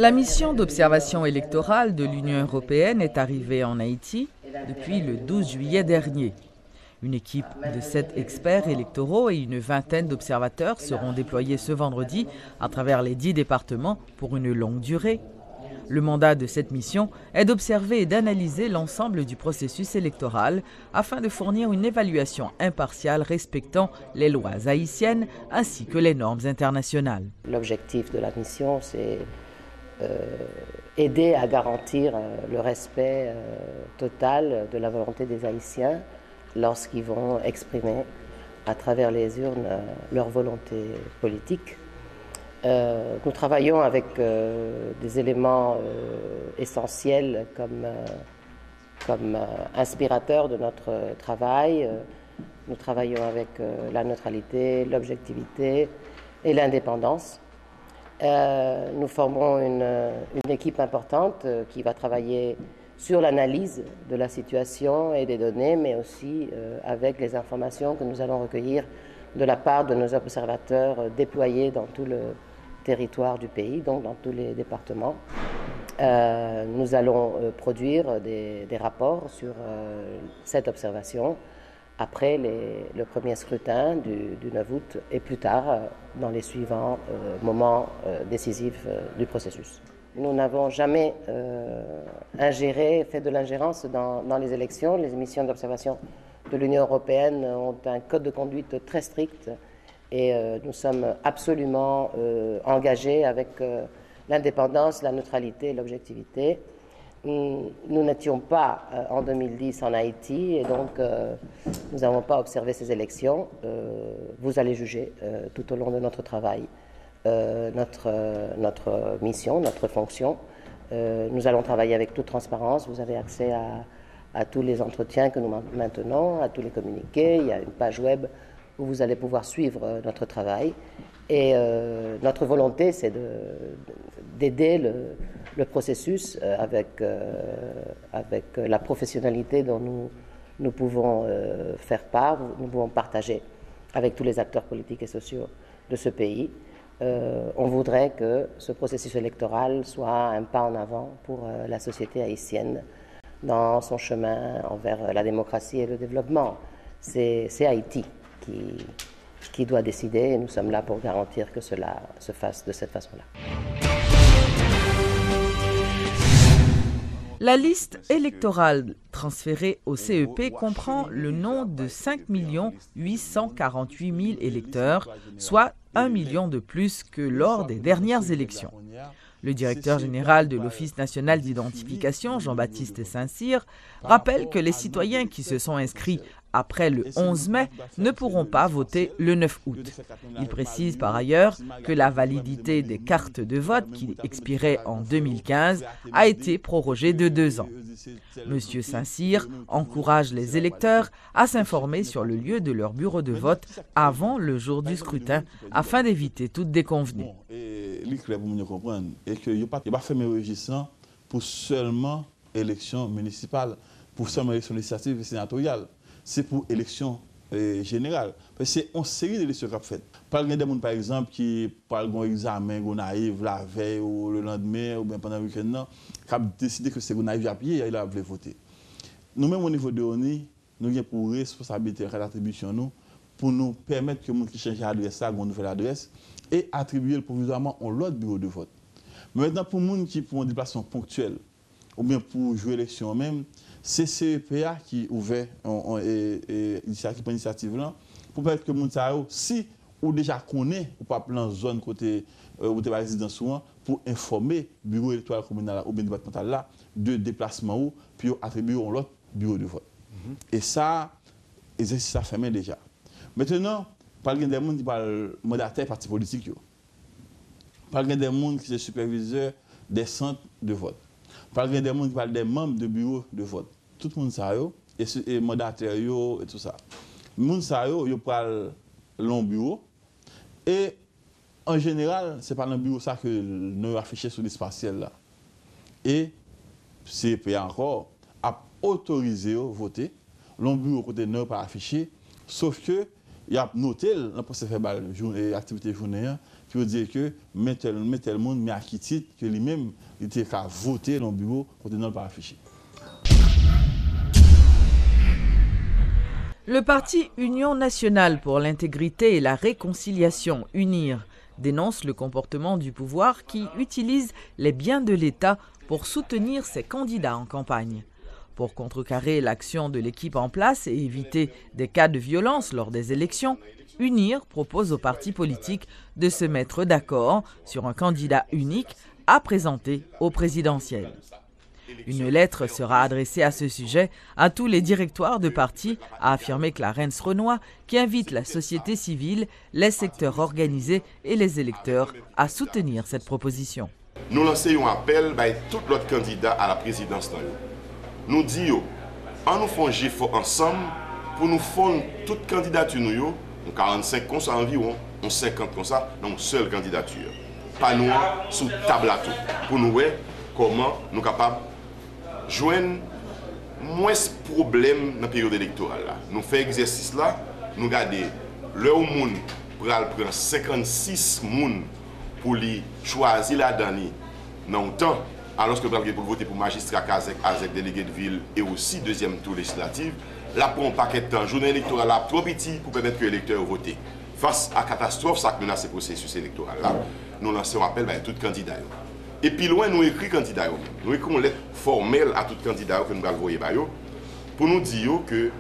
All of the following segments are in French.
La mission d'observation électorale de l'Union européenne est arrivée en Haïti depuis le 12 juillet dernier. Une équipe de 7 experts électoraux et une vingtaine d'observateurs seront déployés ce vendredi à travers les 10 départements pour une longue durée. Le mandat de cette mission est d'observer et d'analyser l'ensemble du processus électoral afin de fournir une évaluation impartiale respectant les lois haïtiennes ainsi que les normes internationales. L'objectif de la mission, c'est aider à garantir le respect total de la volonté des Haïtiens lorsqu'ils vont exprimer à travers les urnes leur volonté politique. Nous travaillons avec des éléments essentiels comme inspirateurs de notre travail. Nous travaillons avec la neutralité, l'objectivité et l'indépendance. Nous formons une équipe importante qui va travailler sur l'analyse de la situation et des données, mais aussi avec les informations que nous allons recueillir de la part de nos observateurs déployés dans tout le territoire du pays, donc dans tous les départements. Nous allons produire des rapports sur cette observation après le premier scrutin du 9 août et plus tard dans les suivants moments décisifs du processus. Nous n'avons jamais fait de l'ingérence dans les élections. Les missions d'observation de l'Union européenne ont un code de conduite très strict et nous sommes absolument engagés avec l'indépendance, la neutralité et l'objectivité. Nous n'étions pas en 2010 en Haïti et donc nous n'avons pas observé ces élections. Vous allez juger tout au long de notre travail notre mission, notre fonction. Nous allons travailler avec toute transparence. Vous avez accès à tous les entretiens que nous maintenons, à tous les communiqués. Il y a une page web où vous allez pouvoir suivre notre travail. Et notre volonté, c'est d'aider le processus avec la professionnalité dont nous pouvons faire part, nous pouvons partager avec tous les acteurs politiques et sociaux de ce pays. On voudrait que ce processus électoral soit un pas en avant pour la société haïtienne dans son chemin envers la démocratie et le développement. C'est Haïti qui doit décider et nous sommes là pour garantir que cela se fasse de cette façon-là. La liste électorale transférée au CEP comprend le nom de 5 848 000 électeurs, soit 1 million de plus que lors des dernières élections. Le directeur général de l'Office national d'identification, Jean-Baptiste Saint-Cyr, rappelle que les citoyens qui se sont inscrits après le 11 mai ne pourront pas voter le 9 août. Il précise par ailleurs que la validité des cartes de vote qui expiraient en 2015 a été prorogée de 2 ans. Monsieur Saint-Cyr encourage les électeurs à s'informer sur le lieu de leur bureau de vote avant le jour du scrutin afin d'éviter toute déconvenue. Pour mieux comprendre, et que il n'y a pas fermé régissant pour seulement élection municipale, pour seulement élection législative et sénatoriale. C'est pour élection générale. C'est une série d'élections qu'on a faites. Par exemple, qui parlent d'un examen qu'on arrive la veille ou le lendemain ou bien pendant le week-end, qui a décidé que c'est qu'on arrive à pied et il a voulu voter. Nous-mêmes, au niveau de l'ONU, nous avons pour responsabilité et attribution pour nous permettre que les gens qui changent d'adresse à une nouvelle adresse et attribuer provisoirement à l'autre bureau de vote. Mais maintenant, pour les gens qui font un déplacement ponctuel ou bien pour jouer l'élection même, c'est CEPA qui ouvert l'initiative là pour permettre que les gens, si ou déjà connaît ou pas dans zone côté où tu es résident souvent, pour informer le bureau électoral communal ou bien départemental là de déplacement ou puis attribuer à l'autre bureau de vote. Et ça, l'exercice a fermé déjà. Maintenant, par exemple, des gens qui parlent mandataire parti politique. Par exemple, des gens qui sont superviseurs des centres de vote. Par exemple, des gens qui parlent des membres de bureaux de vote. Tout le monde sait, et mandataires et tout ça. Le monde sait, ils parlent long bureau. Et en général, ce n'est pas dans le bureau ça que nous affichons sur l'espace là. Et c'est encore à autoriser à voter. Le bureau côté ne pas affiché, sauf que il a noté dans le procès verbal activité journée puis dire que mais tel monde mais à qui titre que lui-même il était qu'à voter dans le bureau pour ne pas afficher. Le parti Union nationale pour l'intégrité et la réconciliation, UNIR, dénonce le comportement du pouvoir qui utilise les biens de l'État pour soutenir ses candidats en campagne. Pour contrecarrer l'action de l'équipe en place et éviter des cas de violence lors des élections, UNIR propose aux partis politiques de se mettre d'accord sur un candidat unique à présenter au présidentiel. Une lettre sera adressée à ce sujet à tous les directoires de partis, a affirmé Clarence Renoir, qui invite la société civile, les secteurs organisés et les électeurs à soutenir cette proposition. Nous lançons un appel à tous les candidats à la présidence. Nous disons, en nous faisant ensemble pour nous faire toute candidature, nous 45 comme ça environ, 50 comme ça, dans une seule candidature. Pas nous sous table à tout. Pour nous voir comment nous sommes capables de joindre moins de problèmes dans la période électorale. Nous faisons l'exercice là, nous regardons le monde pour prendre 56 personnes pour les choisir la dernière dans le temps. Alors que nous allons voter pour magistrat avec délégué de ville et aussi deuxième tour législatif, là pour un paquet de temps, journée électorale trop petit pour permettre que les électeurs votent. Face à la catastrophe, ça menace ce processus électoral là, nous lançons un appel à tout candidat. Et puis loin, nous écrivons candidat. Nous écrivons une lettre formelle à tout candidat que nous allons envoyer pour nous dire que,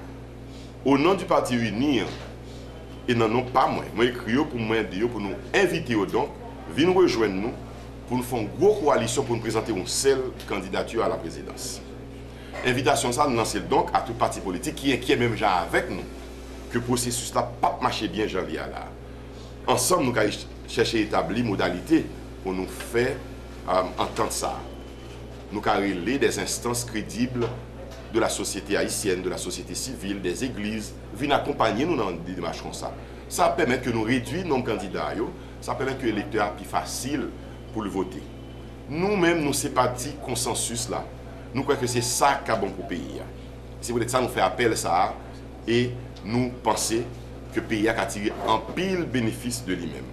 au nom du parti UNIR, et non pas moi, nous écrivons pour nous inviter donc, venir nous rejoindre nous, pour nous faire une grosse coalition pour nous présenter une seule candidature à la présidence. Invitation ça, nous lançons donc à tout parti politique qui est même déjà avec nous, que le processus là pas marché bien janvier là. Ensemble, nous allons chercher à établir modalité pour nous faire entendre ça. Nous allons relayer des instances crédibles de la société haïtienne, de la société civile, des églises, viennent accompagner nous dans des démarches comme ça. Ça permet que nous réduisons nos candidats, ça permet que l'électeur soit plus facile pour le voter. Nous-mêmes, nous sommes partis consensus là. Nous croyons que c'est ça qui est bon pour le pays. C'est peut-être ça nous fait appel à ça et nous pensons que le pays a tiré un pile bénéfice de lui-même.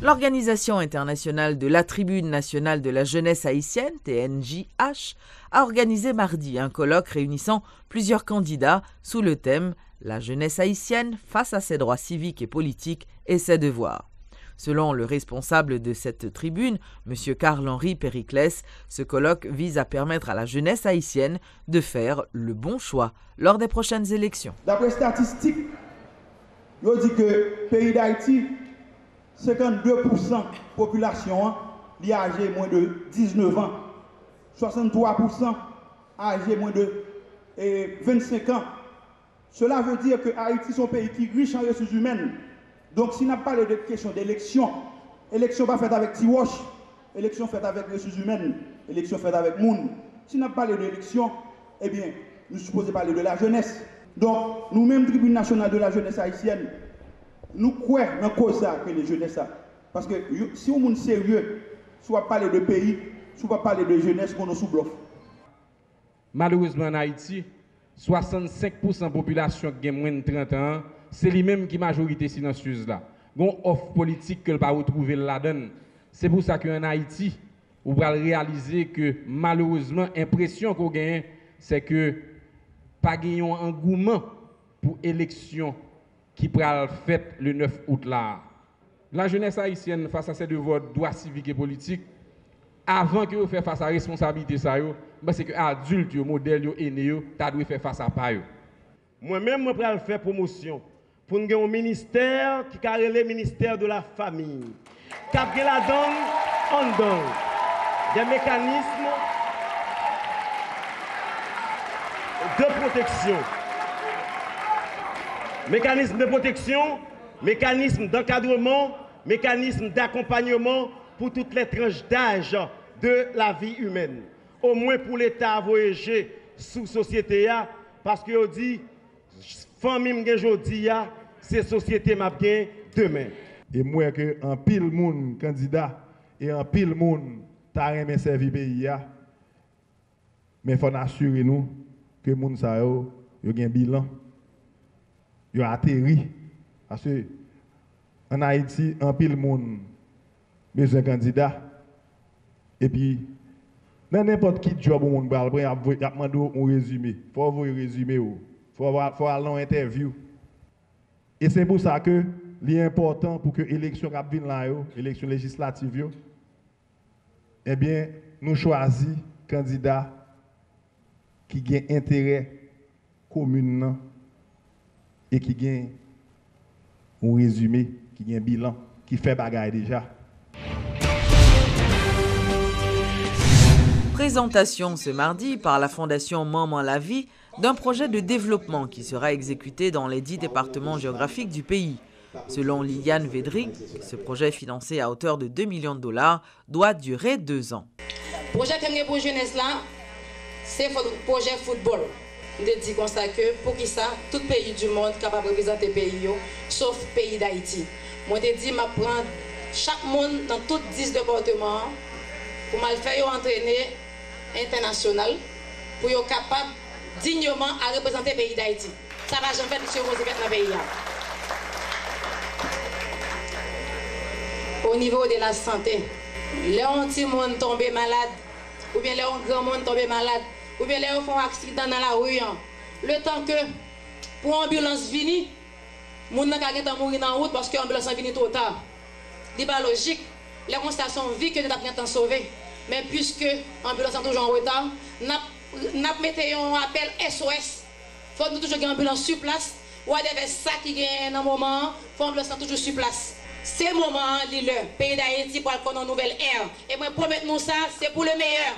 L'Organisation internationale de la Tribune nationale de la jeunesse haïtienne, TNJH, a organisé mardi un colloque réunissant plusieurs candidats sous le thème « La jeunesse haïtienne face à ses droits civiques et politiques et ses devoirs ». Selon le responsable de cette tribune, M. Carl-Henri Périclès, ce colloque vise à permettre à la jeunesse haïtienne de faire le bon choix lors des prochaines élections. D'après statistiques, on dit que le pays d'Haïti, 52% de la population est âgée moins de 19 ans, 63% âgée moins de 25 ans. Cela veut dire que Haïti est un pays qui est riche en ressources humaines. Donc, si on a parlé de question d'élection, élection pas faite avec Tiwosh, élection faite avec ressources humaines, élection faite avec Moun. Si on a parlé d'élection, eh bien, nous supposons parler de la jeunesse. Donc, nous-mêmes, Tribune nationale de la jeunesse haïtienne, nous croyons dans cause ça que les jeunesses. Parce que si on est sérieux, soit parler de pays, soit parler de jeunesse, qu'on nous sous-bluffe. Malheureusement, en Haïti, 65% de la population qui a moins de 30 ans, c'est lui-même qui est majorité silencieuse là. Il y a une offre politique que ne pas retrouver là-dedans. C'est pour ça qu'en Haïti, on va réaliser que malheureusement, l'impression qu'on gagne, c'est que pas gagner un engouement pour l'élection qui sera faite le 9 août là. La jeunesse haïtienne, face à ces devoirs de droits civiques et politiques, avant que vous fassiez face à la responsabilité, c'est que les adultes, les modèles, les aînés, vous faire face à ça. Moi-même, je vais faire promotion pour nous avoir un ministère qui est le ministère de la famille. Qui a la donne en donne des mécanismes de protection. Mécanisme de protection, mécanisme d'encadrement, mécanisme d'accompagnement pour toutes les tranches d'âge de la vie humaine. Au moins pour l'État à voyager sous la société, parce qu'on dit, famille aujourd'hui, c'est société m'a bien demain. Et moi que un pile monde candidat et un pile monde t'a aimé servir pays, mais il faut assurer nous que monde ça yo un bilan, yo atterri Parce que en Haïti, un pile monde besoin de candidat. Et puis, dans n'importe qui job où on va prendre, il y a un résumé. Il faut avoir un résumé. Il faut aller en interview. Et c'est pour ça que c'est important pour que l'élection l'élection législative, eh bien, nous choisissons candidats qui ont intérêt commun et qui ont un résumé, qui ont un bilan, qui fait bagaille déjà. Présentation ce mardi par la Fondation Maman la Vie d'un projet de développement qui sera exécuté dans les 10 départements géographiques du pays. Selon Liliane Védric, ce projet financé à hauteur de 2 millions de dollars doit durer 2 ans. Le projet que pour jeunesse là, c'est le projet football. Je dis comme ça que pour qui ça, tout pays du monde capable de représenter le pays, sauf le pays d'Haïti. Moi je dis je prends chaque monde dans tous 10 départements pour me faire entraîner international pour être capable dignement à représenter le pays d'Haïti. Ça va jamais faire M. Roosevelt dans le pays. Au niveau de la santé, les petits monde tombé malade, ou bien les grands monde tombé malade, ou bien les font accident dans la rue. Le temps que pour l'ambulance vini, les gens ont mourir dans la route parce que l'ambulance vini trop tard. Ce n'est pas logique. Les constations vivent que nous avons sauvé. Mais puisque l'ambulance est toujours en retard, nous mettons un appel SOS. Il faut toujours une ambulance sur place. Ou à des ça qui gagne dans un moment, il faut l'ambulance toujours sur place. C'est le moment, le pays d'Haïti pour qu'on ait une nouvelle ère. Et moi, promettez-nous ça, c'est pour le meilleur.